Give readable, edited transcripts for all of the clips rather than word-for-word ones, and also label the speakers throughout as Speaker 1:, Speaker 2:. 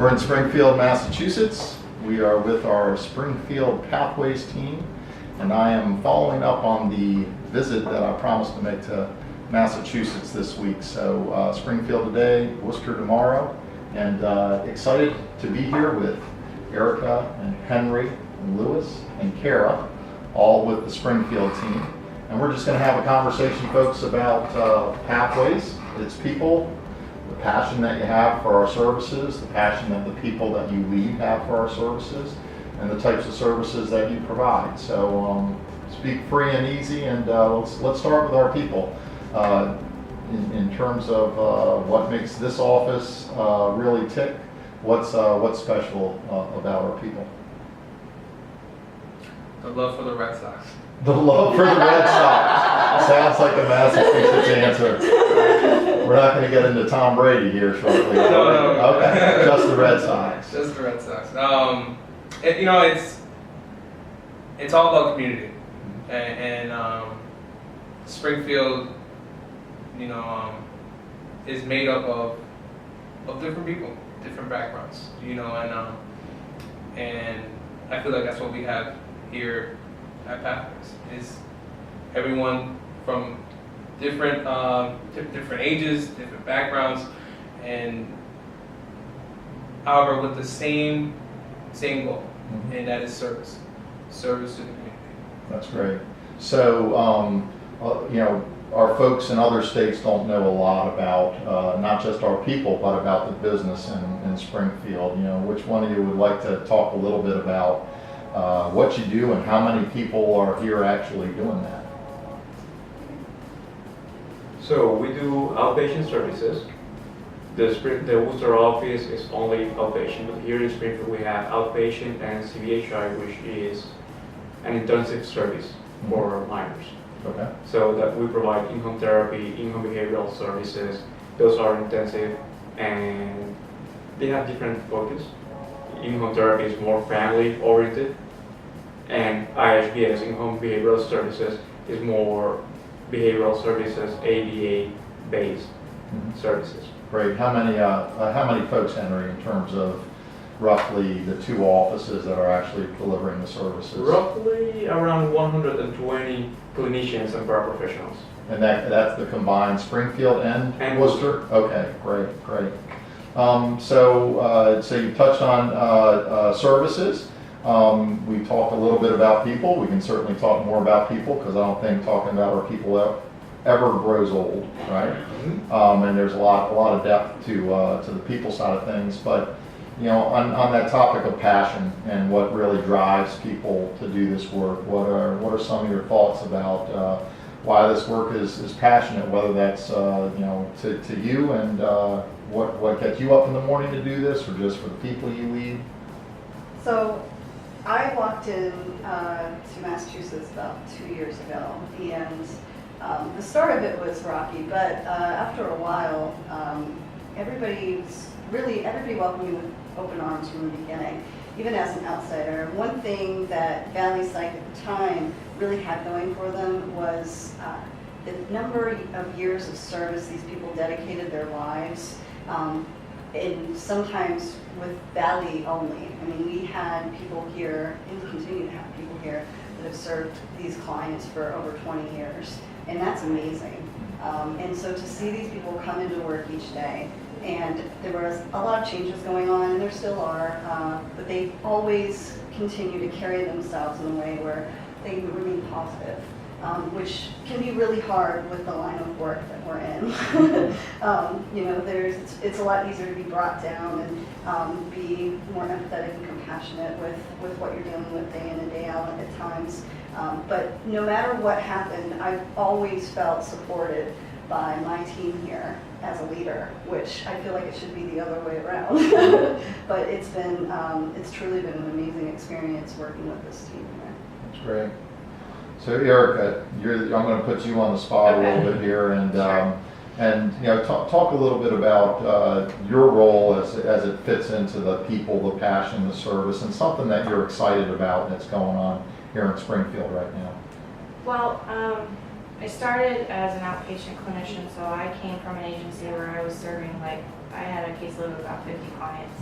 Speaker 1: We're in Springfield, Massachusetts. We are with our Springfield Pathways team, and I am following up on the visit that I promised to make to Massachusetts this week. So Springfield today, Worcester tomorrow, and excited to be here with Erica and Henry and Lewis and Kara, all with the Springfield team. And we're just going to have a conversation, folks, about Pathways, its people, the passion that you have for our services, the passion that the people that you lead have for our services, and the types of services that you provide. So speak free and easy, and let's start with our people. In terms of what makes this office really tick, what's special about our people?
Speaker 2: The love for the Red Sox.
Speaker 1: The love for the Red Sox. Sounds like a Massachusetts answer. We're not going to get into Tom Brady here shortly.
Speaker 2: No.
Speaker 1: Okay, just the Red Sox.
Speaker 2: Just the Red Sox. It's all about community, and Springfield, is made up of different people, different backgrounds, and I feel like that's what we have here at Pathways, is everyone from different different ages, different backgrounds, and however with the same goal, and that is service to the community. That's
Speaker 1: great. So our folks in other states don't know a lot about not just our people, but about the business in Springfield. Which one of you would like to talk a little bit about what you do and how many people are here actually doing that?
Speaker 3: So we do outpatient services. The Worcester office is only outpatient, but here in Springfield we have outpatient and CBHI, which is an intensive service for minors.
Speaker 1: Okay.
Speaker 3: So that we provide in-home therapy, in-home behavioral services. Those are intensive and they have different focus. In-home therapy is more family-oriented, and IHBS, in-home behavioral services, is more behavioral services, ABA-based services.
Speaker 1: Great. How many folks, Henry, in terms of roughly the two offices that are actually delivering the services?
Speaker 3: Roughly around 120 clinicians and paraprofessionals.
Speaker 1: And that's the combined Springfield and Worcester? Okay, great. So you touched on services. We talked a little bit about people. We can certainly talk more about people, because I don't think talking about our people ever grows old, right? And there's a lot of depth to the people side of things. But on that topic of passion and what really drives people to do this work, what are some of your thoughts about why this work is passionate, whether that's to you and what gets you up in the morning to do this, or just for the people you lead?
Speaker 4: So I walked in to Massachusetts about 2 years ago, and the start of it was rocky, but after a while, everybody welcomed me with open arms from the beginning, even as an outsider. One thing that Valley Psych at the time really had going for them was the number of years of service these people dedicated their lives, and sometimes with Valley only. I mean, we had people here, and continue to have people here, that have served these clients for over 20 years, and that's amazing. And so to see these people come into work each day, and there was a lot of changes going on, and there still are, but they always continue to carry themselves in a way where they remain positive, which can be really hard with the line of work that we're in. It's a lot easier to be brought down and be more empathetic and compassionate with what you're dealing with day in and day out at times. But no matter what happened, I've always felt supported by my team here as a leader, which I feel like it should be the other way around. But it's truly been an amazing experience working with this team here.
Speaker 1: That's great. So Erica, I'm going to put you on the spot a little bit here, and
Speaker 4: Sure.
Speaker 1: Talk a little bit about your role as it fits into the people, the passion, the service, and something that you're excited about that's going on here in Springfield right now.
Speaker 5: Well, I started as an outpatient clinician, so I came from an agency where I was serving, I had a caseload of about 50 clients.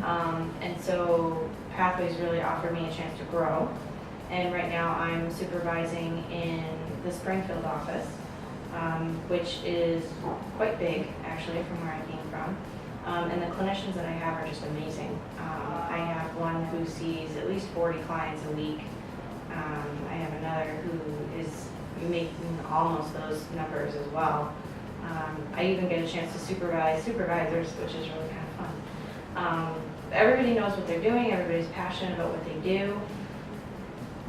Speaker 5: And so Pathways really offered me a chance to grow. And right now I'm supervising in the Springfield office, which is quite big actually from where I came from. And the clinicians that I have are just amazing. I have one who sees at least 40 clients a week. I have another who is making almost those numbers as well. I even get a chance to supervise supervisors, which is really kind of fun. Everybody knows what they're doing, everybody's passionate about what they do.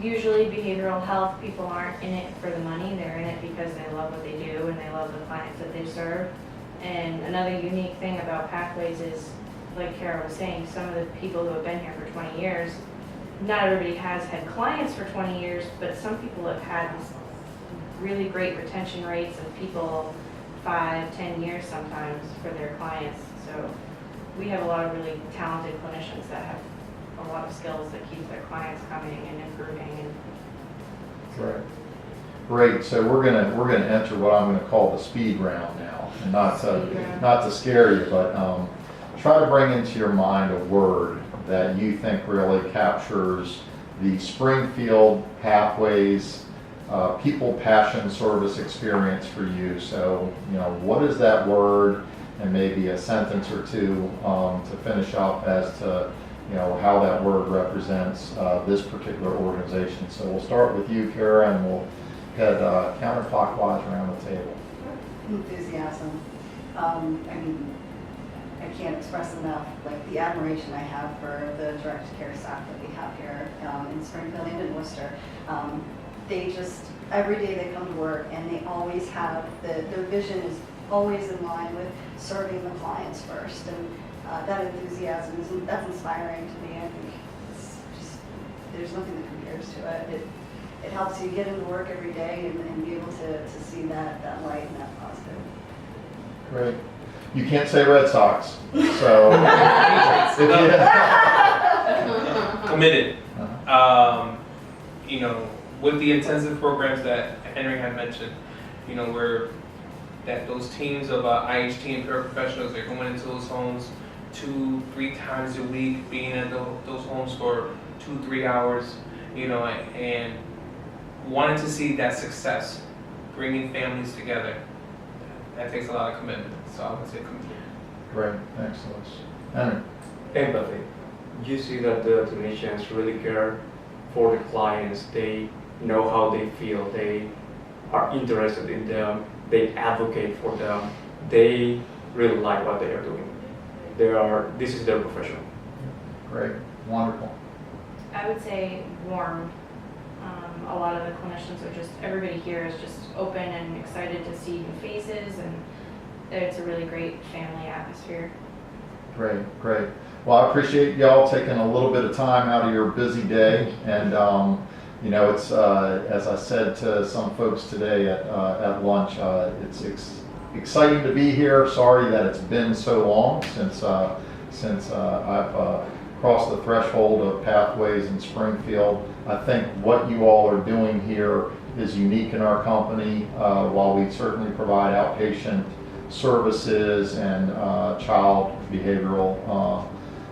Speaker 5: Usually behavioral health people aren't in it for the money, they're in it because they love what they do and they love the clients that they serve. And another unique thing about Pathways is, like Kara was saying, some of the people who have been here for 20 years, not everybody has had clients for 20 years, but some people have had this really great retention rates of people 5-10 years sometimes for their clients. So we have a lot of really talented clinicians that have a lot of skills that keep their clients coming and improving. And
Speaker 1: Right. Great. So we're gonna enter what I'm gonna call the speed round now, and not to scare you, but try to bring into your mind a word that you think really captures the Springfield Pathways people passion service experience for you. So, what is that word, and maybe a sentence or two to finish up as to, how that word represents this particular organization. So we'll start with you, Kara, and we'll head counterclockwise around the table.
Speaker 4: Enthusiasm. I mean, I can't express enough, like, the admiration I have for the direct care staff that we have here in Springfield and in Worcester. They just, every day they come to work and they always have, their vision is always in line with serving the clients first. And that enthusiasm, that's inspiring to me. I think it's just, there's nothing that compares to it. It helps you get into work every day and be able to see that light and that positive.
Speaker 1: Great. You can't say Red Sox, so
Speaker 2: Committed. With the intensive programs that Henry had mentioned, where those teams of IHT and paraprofessionals, they're going into those homes 2-3 times a week, being in those homes for 2-3 hours, and wanting to see that success, bringing families together. That takes a lot of commitment. So I would say commitment.
Speaker 1: Great. Thanks, Louis. Henry.
Speaker 3: Empathy. You see that the clinicians really care for the clients. They know how they feel. They are interested in them. They advocate for them. They really like what they are doing. This is their profession.
Speaker 1: Great. Wonderful.
Speaker 5: I would say warm. A lot of the clinicians are just, everybody here is just open and excited to see new faces, and it's a really great family atmosphere.
Speaker 1: Great. Well, I appreciate y'all taking a little bit of time out of your busy day, and it's as I said to some folks today at lunch, it's exciting to be here. Sorry that it's been so long since I've crossed the threshold of Pathways in Springfield. I think what you all are doing here is unique in our company. While we certainly provide outpatient services and child behavioral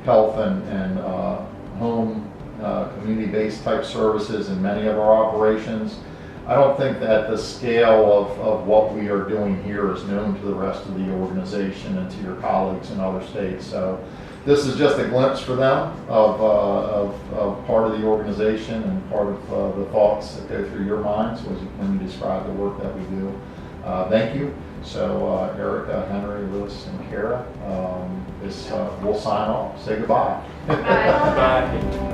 Speaker 1: health and home community-based type services in many of our operations, I don't think that the scale of what we are doing here is known to the rest of the organization and to your colleagues in other states. So this is just a glimpse for them of part of the organization and part of the thoughts that go through your minds when you describe the work that we do. Thank you. So Erica, Henry, Louis, and Kara, we'll sign off. Say goodbye.
Speaker 5: Bye.
Speaker 3: Bye.